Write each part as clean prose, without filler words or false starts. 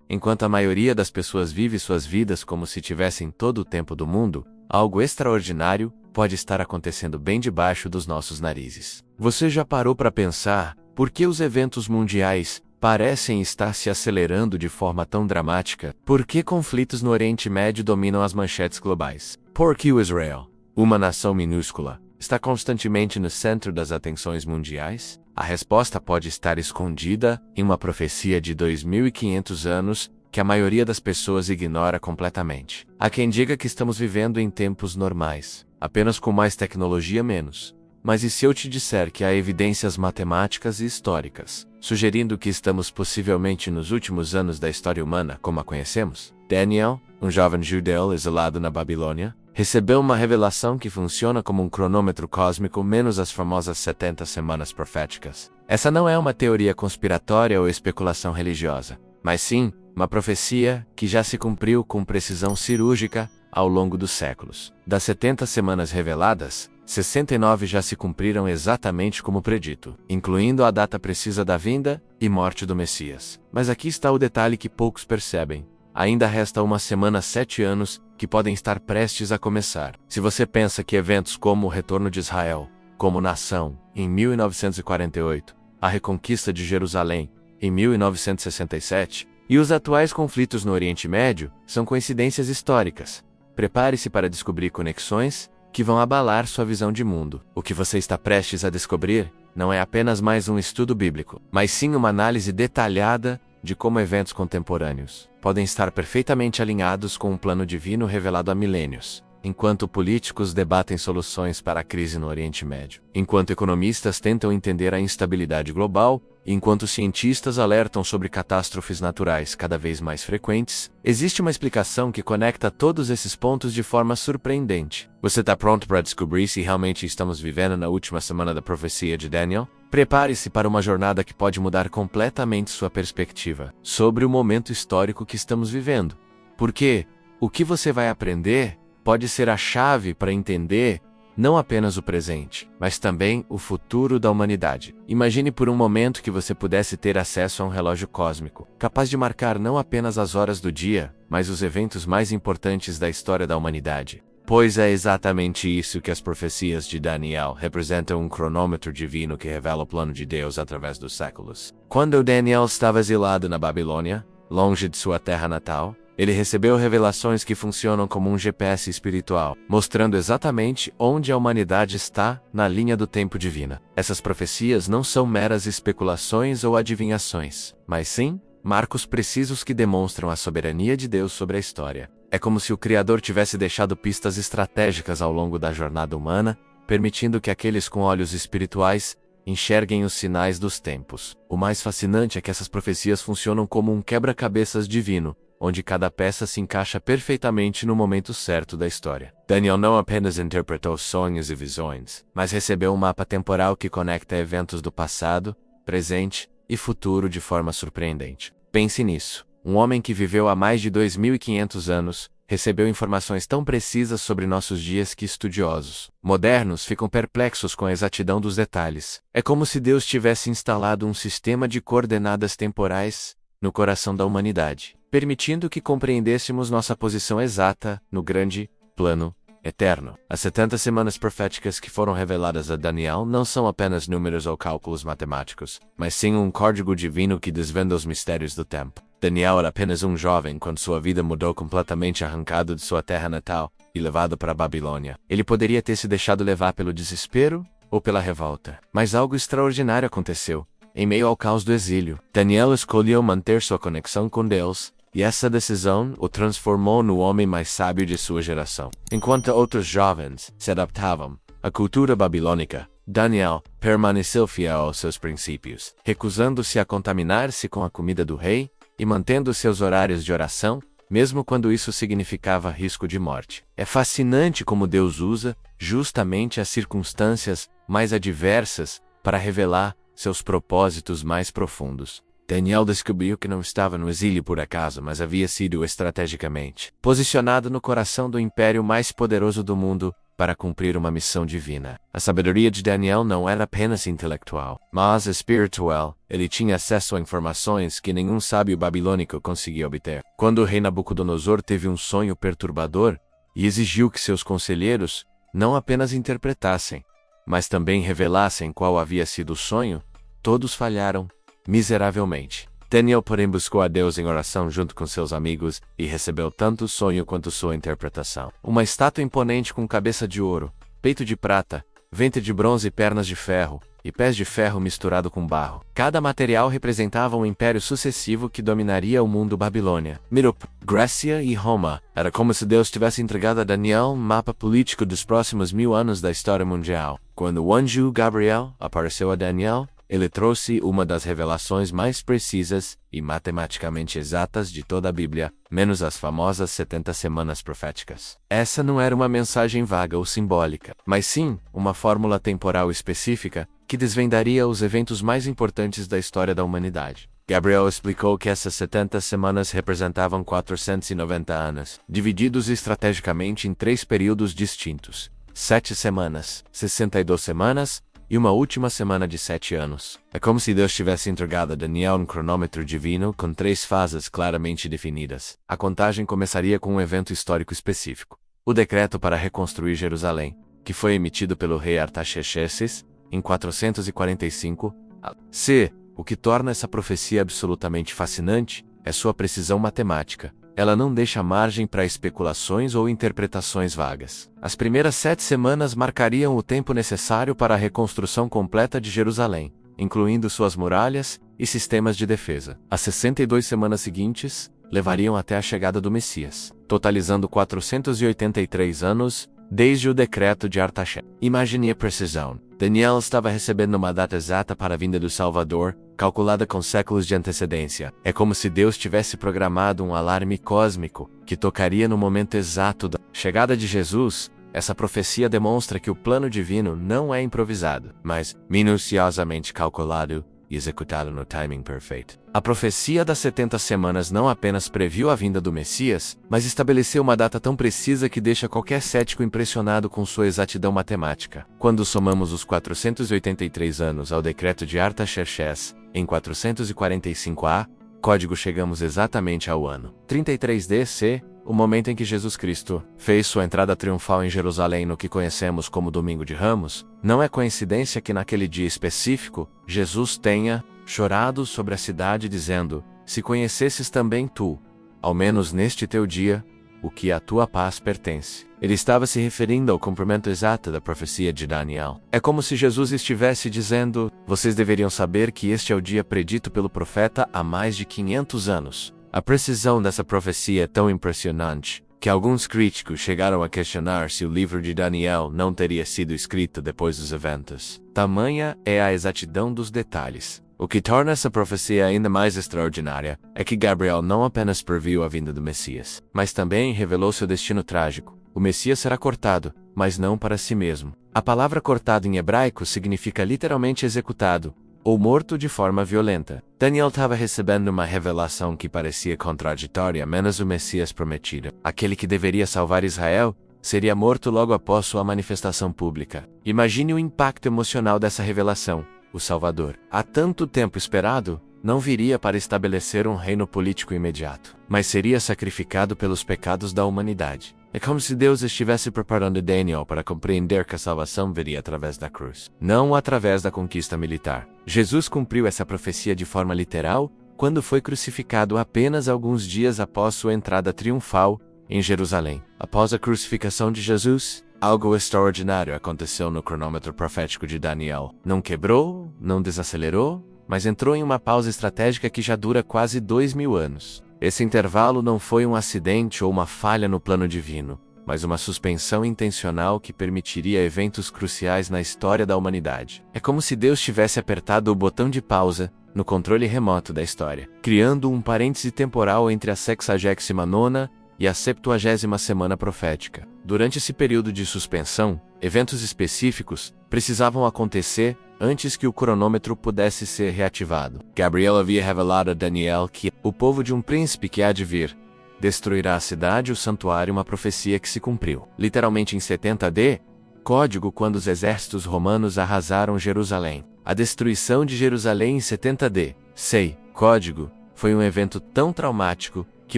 enquanto a maioria das pessoas vive suas vidas como se tivessem todo o tempo do mundo, algo extraordinário pode estar acontecendo bem debaixo dos nossos narizes. Você já parou para pensar por que os eventos mundiais parecem estar se acelerando de forma tão dramática? Por que conflitos no Oriente Médio dominam as manchetes globais? Por que Israel, uma nação minúscula, está constantemente no centro das atenções mundiais? A resposta pode estar escondida em uma profecia de 2500 anos que a maioria das pessoas ignora completamente. Há quem diga que estamos vivendo em tempos normais, apenas com mais tecnologia menos. Mas e se eu te disser que há evidências matemáticas e históricas, sugerindo que estamos possivelmente nos últimos anos da história humana como a conhecemos? Daniel, um jovem judeu exilado na Babilônia, recebeu uma revelação que funciona como um cronômetro cósmico menos as famosas 70 semanas proféticas. Essa não é uma teoria conspiratória ou especulação religiosa, mas sim uma profecia que já se cumpriu com precisão cirúrgica ao longo dos séculos. Das 70 semanas reveladas, 69 já se cumpriram exatamente como predito, incluindo a data precisa da vinda e morte do Messias. Mas aqui está o detalhe que poucos percebem. Ainda resta uma semana 7 anos que podem estar prestes a começar. Se você pensa que eventos como o retorno de Israel, como nação, em 1948, a reconquista de Jerusalém, em 1967, e os atuais conflitos no Oriente Médio são coincidências históricas, prepare-se para descobrir conexões que vão abalar sua visão de mundo. O que você está prestes a descobrir não é apenas mais um estudo bíblico, mas sim uma análise detalhada de como eventos contemporâneos podem estar perfeitamente alinhados com um plano divino revelado há milênios. Enquanto políticos debatem soluções para a crise no Oriente Médio, enquanto economistas tentam entender a instabilidade global, e enquanto cientistas alertam sobre catástrofes naturais cada vez mais frequentes, existe uma explicação que conecta todos esses pontos de forma surpreendente. Você está pronto para descobrir se realmente estamos vivendo na última semana da profecia de Daniel? Prepare-se para uma jornada que pode mudar completamente sua perspectiva sobre o momento histórico que estamos vivendo. Porque o que você vai aprender pode ser a chave para entender não apenas o presente, mas também o futuro da humanidade. Imagine por um momento que você pudesse ter acesso a um relógio cósmico, capaz de marcar não apenas as horas do dia, mas os eventos mais importantes da história da humanidade. Pois é exatamente isso que as profecias de Daniel representam, um cronômetro divino que revela o plano de Deus através dos séculos. Quando Daniel estava exilado na Babilônia, longe de sua terra natal, ele recebeu revelações que funcionam como um GPS espiritual, mostrando exatamente onde a humanidade está na linha do tempo divina. Essas profecias não são meras especulações ou adivinhações, mas sim marcos precisos que demonstram a soberania de Deus sobre a história. É como se o Criador tivesse deixado pistas estratégicas ao longo da jornada humana, permitindo que aqueles com olhos espirituais enxerguem os sinais dos tempos. O mais fascinante é que essas profecias funcionam como um quebra-cabeças divino, onde cada peça se encaixa perfeitamente no momento certo da história. Daniel não apenas interpretou sonhos e visões, mas recebeu um mapa temporal que conecta eventos do passado, presente e futuro de forma surpreendente. Pense nisso. Um homem que viveu há mais de 2500 anos, recebeu informações tão precisas sobre nossos dias que estudiosos modernos ficam perplexos com a exatidão dos detalhes. É como se Deus tivesse instalado um sistema de coordenadas temporais no coração da humanidade, permitindo que compreendêssemos nossa posição exata no grande plano eterno. As 70 semanas proféticas que foram reveladas a Daniel não são apenas números ou cálculos matemáticos, mas sim um código divino que desvenda os mistérios do tempo. Daniel era apenas um jovem quando sua vida mudou, completamente arrancado de sua terra natal e levado para a Babilônia. Ele poderia ter se deixado levar pelo desespero ou pela revolta, mas algo extraordinário aconteceu. Em meio ao caos do exílio, Daniel escolheu manter sua conexão com Deus, e essa decisão o transformou no homem mais sábio de sua geração. Enquanto outros jovens se adaptavam à cultura babilônica, Daniel permaneceu fiel aos seus princípios, recusando-se a contaminar-se com a comida do rei e mantendo seus horários de oração, mesmo quando isso significava risco de morte. É fascinante como Deus usa justamente as circunstâncias mais adversas para revelar seus propósitos mais profundos. Daniel descobriu que não estava no exílio por acaso, mas havia sido estrategicamente posicionado no coração do império mais poderoso do mundo para cumprir uma missão divina. A sabedoria de Daniel não era apenas intelectual, mas espiritual. Ele tinha acesso a informações que nenhum sábio babilônico conseguia obter. Quando o rei Nabucodonosor teve um sonho perturbador e exigiu que seus conselheiros não apenas interpretassem, mas também revelassem qual havia sido o sonho, todos falharam miseravelmente. Daniel, porém, buscou a Deus em oração junto com seus amigos e recebeu tanto o sonho quanto sua interpretação. Uma estátua imponente com cabeça de ouro, peito de prata, ventre de bronze e pernas de ferro, e pés de ferro misturado com barro. Cada material representava um império sucessivo que dominaria o mundo Babilônia, Medo, Grécia e Roma. Era como se Deus tivesse entregado a Daniel um mapa político dos próximos 1000 anos da história mundial. Quando o anjo Gabriel apareceu a Daniel, ele trouxe uma das revelações mais precisas e matematicamente exatas de toda a Bíblia, menos as famosas 70 semanas proféticas. Essa não era uma mensagem vaga ou simbólica, mas sim uma fórmula temporal específica que desvendaria os eventos mais importantes da história da humanidade. Gabriel explicou que essas 70 semanas representavam 490 anos, divididos estrategicamente em 3 períodos distintos: 7 semanas, 62 semanas, e uma última semana de 7 anos. É como se Deus tivesse entregado a Daniel um cronômetro divino com 3 fases claramente definidas. A contagem começaria com um evento histórico específico: o decreto para reconstruir Jerusalém, que foi emitido pelo rei Artaxerxes em 445 a.C. O que torna essa profecia absolutamente fascinante é sua precisão matemática. Ela não deixa margem para especulações ou interpretações vagas. As primeiras 7 semanas marcariam o tempo necessário para a reconstrução completa de Jerusalém, incluindo suas muralhas e sistemas de defesa. As 62 semanas seguintes levariam até a chegada do Messias, totalizando 483 anos desde o decreto de Artaxerxes. Imagine a precisão. Daniel estava recebendo uma data exata para a vinda do Salvador, calculada com séculos de antecedência. É como se Deus tivesse programado um alarme cósmico, que tocaria no momento exato da chegada de Jesus. Essa profecia demonstra que o plano divino não é improvisado, mas minuciosamente calculado e executado no timing perfeito. A profecia das 70 semanas não apenas previu a vinda do Messias, mas estabeleceu uma data tão precisa que deixa qualquer cético impressionado com sua exatidão matemática. Quando somamos os 483 anos ao decreto de Artaxerxes, em 445 a. código, chegamos exatamente ao ano 33 DC, o momento em que Jesus Cristo fez sua entrada triunfal em Jerusalém no que conhecemos como Domingo de Ramos. Não é coincidência que naquele dia específico, Jesus tenha chorado sobre a cidade dizendo: se conhecesses também tu, ao menos neste teu dia, o que à tua paz pertence. Ele estava se referindo ao cumprimento exato da profecia de Daniel. É como se Jesus estivesse dizendo: vocês deveriam saber que este é o dia predito pelo profeta há mais de 500 anos. A precisão dessa profecia é tão impressionante que alguns críticos chegaram a questionar se o livro de Daniel não teria sido escrito depois dos eventos. Tamanha é a exatidão dos detalhes. O que torna essa profecia ainda mais extraordinária é que Gabriel não apenas previu a vinda do Messias, mas também revelou seu destino trágico. O Messias será cortado, mas não para si mesmo. A palavra cortado em hebraico significa literalmente executado, ou morto de forma violenta. Daniel estava recebendo uma revelação que parecia contraditória, menos o Messias prometido. Aquele que deveria salvar Israel seria morto logo após sua manifestação pública. Imagine o impacto emocional dessa revelação. O Salvador, há tanto tempo esperado, não viria para estabelecer um reino político imediato, mas seria sacrificado pelos pecados da humanidade. É como se Deus estivesse preparando Daniel para compreender que a salvação viria através da cruz, não através da conquista militar. Jesus cumpriu essa profecia de forma literal quando foi crucificado apenas alguns dias após sua entrada triunfal em Jerusalém. Após a crucificação de Jesus, algo extraordinário aconteceu no cronômetro profético de Daniel. Não quebrou, não desacelerou, mas entrou em uma pausa estratégica que já dura quase 2000 anos. Esse intervalo não foi um acidente ou uma falha no plano divino, mas uma suspensão intencional que permitiria eventos cruciais na história da humanidade. É como se Deus tivesse apertado o botão de pausa no controle remoto da história, criando um parêntese temporal entre a 69ª e a 70ª semana profética. Durante esse período de suspensão, eventos específicos precisavam acontecer antes que o cronômetro pudesse ser reativado. Gabriel havia revelado a Daniel que o povo de um príncipe que há de vir destruirá a cidade e o santuário, uma profecia que se cumpriu. Literalmente em 70 AD, código quando os exércitos romanos arrasaram Jerusalém. A destruição de Jerusalém em 70 AD, sei, código, foi um evento tão traumático que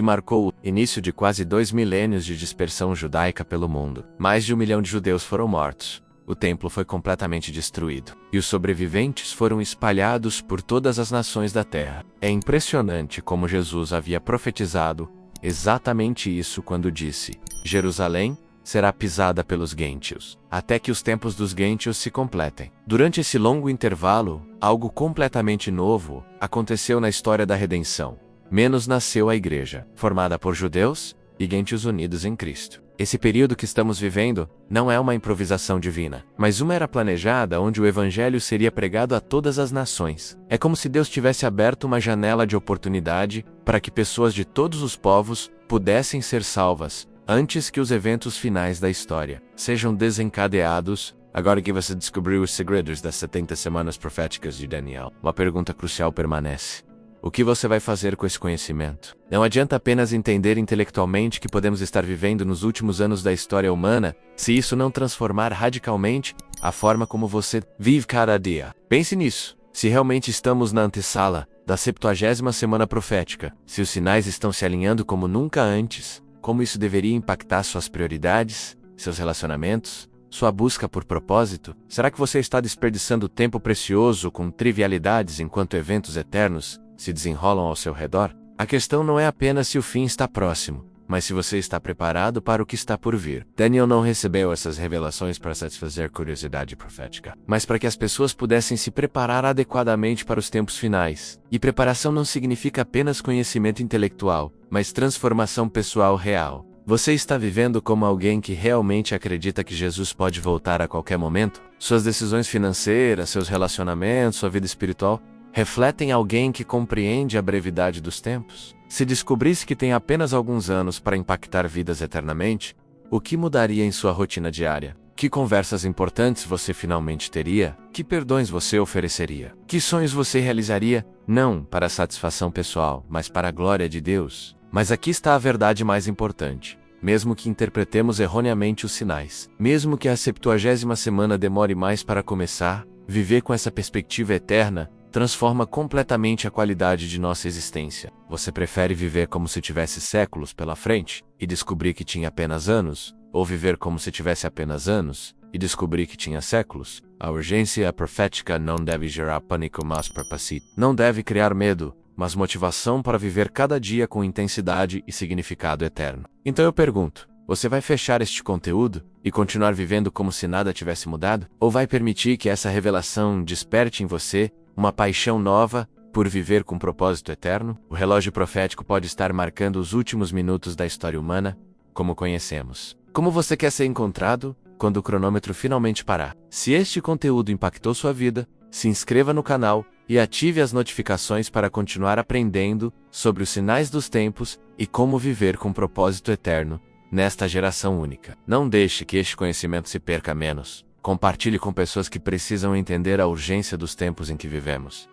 marcou o início de quase 2 milênios de dispersão judaica pelo mundo. Mais de 1 milhão de judeus foram mortos. O templo foi completamente destruído, e os sobreviventes foram espalhados por todas as nações da terra. É impressionante como Jesus havia profetizado exatamente isso quando disse: Jerusalém será pisada pelos gentios, até que os tempos dos gentios se completem. Durante esse longo intervalo, algo completamente novo aconteceu na história da redenção. Menos nasceu a igreja, formada por judeus e gentios unidos em Cristo. Esse período que estamos vivendo não é uma improvisação divina, mas uma era planejada onde o evangelho seria pregado a todas as nações. É como se Deus tivesse aberto uma janela de oportunidade para que pessoas de todos os povos pudessem ser salvas antes que os eventos finais da história sejam desencadeados. Agora que você descobriu os segredos das 70 semanas proféticas de Daniel, uma pergunta crucial permanece. O que você vai fazer com esse conhecimento? Não adianta apenas entender intelectualmente que podemos estar vivendo nos últimos anos da história humana, se isso não transformar radicalmente a forma como você vive cada dia. Pense nisso. Se realmente estamos na antessala da 70ª semana profética, se os sinais estão se alinhando como nunca antes, como isso deveria impactar suas prioridades, seus relacionamentos, sua busca por propósito? Será que você está desperdiçando tempo precioso com trivialidades enquanto eventos eternos se desenrolam ao seu redor? A questão não é apenas se o fim está próximo, mas se você está preparado para o que está por vir. Daniel não recebeu essas revelações para satisfazer curiosidade profética, mas para que as pessoas pudessem se preparar adequadamente para os tempos finais. E preparação não significa apenas conhecimento intelectual, mas transformação pessoal real. Você está vivendo como alguém que realmente acredita que Jesus pode voltar a qualquer momento? Suas decisões financeiras, seus relacionamentos, sua vida espiritual refletem alguém que compreende a brevidade dos tempos? Se descobrisse que tem apenas alguns anos para impactar vidas eternamente, o que mudaria em sua rotina diária? Que conversas importantes você finalmente teria? Que perdões você ofereceria? Que sonhos você realizaria? Não para a satisfação pessoal, mas para a glória de Deus. Mas aqui está a verdade mais importante. Mesmo que interpretemos erroneamente os sinais, mesmo que a 70ª semana demore mais para começar, viver com essa perspectiva eterna transforma completamente a qualidade de nossa existência. Você prefere viver como se tivesse séculos pela frente e descobrir que tinha apenas anos, ou viver como se tivesse apenas anos e descobrir que tinha séculos? A urgência profética não deve gerar pânico, mas propósito. Não deve criar medo, mas motivação para viver cada dia com intensidade e significado eterno. Então eu pergunto, você vai fechar este conteúdo e continuar vivendo como se nada tivesse mudado? Ou vai permitir que essa revelação desperte em você uma paixão nova por viver com propósito eterno? O relógio profético pode estar marcando os últimos minutos da história humana, como conhecemos. Como você quer ser encontrado quando o cronômetro finalmente parar? Se este conteúdo impactou sua vida, se inscreva no canal e ative as notificações para continuar aprendendo sobre os sinais dos tempos e como viver com propósito eterno nesta geração única. Não deixe que este conhecimento se perca menos. Compartilhe com pessoas que precisam entender a urgência dos tempos em que vivemos.